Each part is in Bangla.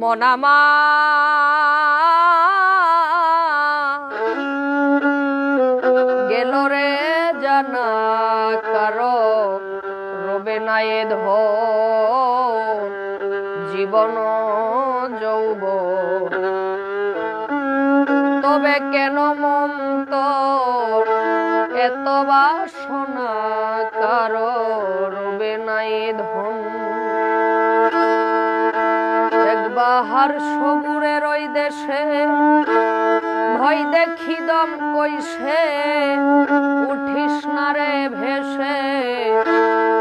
মনামা গেল রে জানা কারো রবে নাই ধন জীবন যৌবন তবে কেন মন্তর এত বাসনা কারো রবে নাই ধন একবার সবুরের ওই দেশে ভয় দেখি দম কইছে উঠিস না রে ভেসে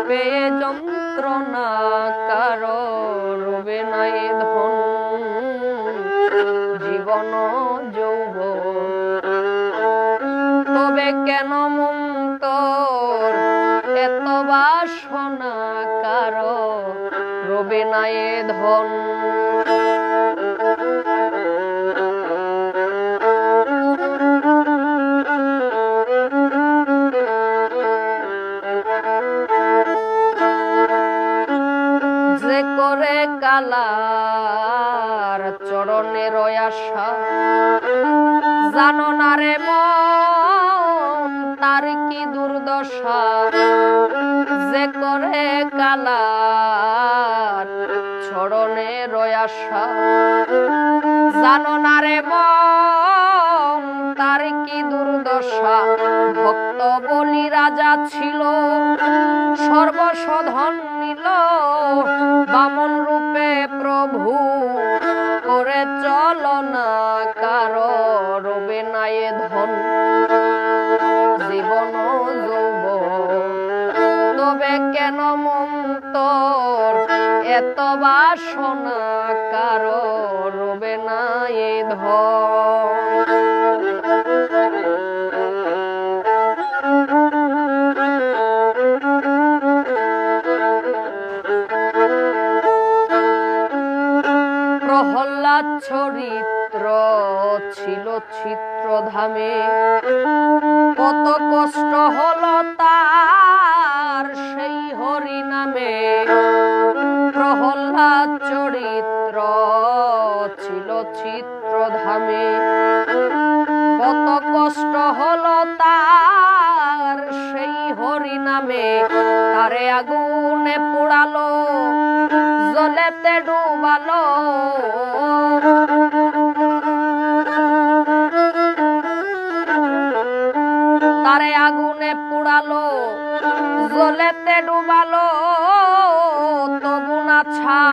পেয়ে যন্ত্রণা কারো রবে নাই ধন জীবন যৌবন তবে কেন মন্তর এত বাসনা কারো রবে নাই ধন যে করে কালার চরণের আশা জানো না রে মন তার কি দুর্দশা যে করে কালার চরণের আশা জানো না রে মন তার কি দুর্দশা ভক্ত বলি রাজা ছিল সর্বস্বধন নিল বামন রূপে প্রভু করে চলো না কারো রবে নাই ধন জীবন যৌবন তবে কেন মন্তর এত বাসনা কারো রবে নাই ধন প্রহ্লাদ চরিত্র ছিল চিত্রধামে কত কষ্ট হলো তার সেই হরি নামে প্রহ্লাদ চরিত্র ছিল চিত্রধামে কত কষ্ট হলো তার সেই হরি নামে তারে আগুনে পোড়ালো জলেতে ডুবালো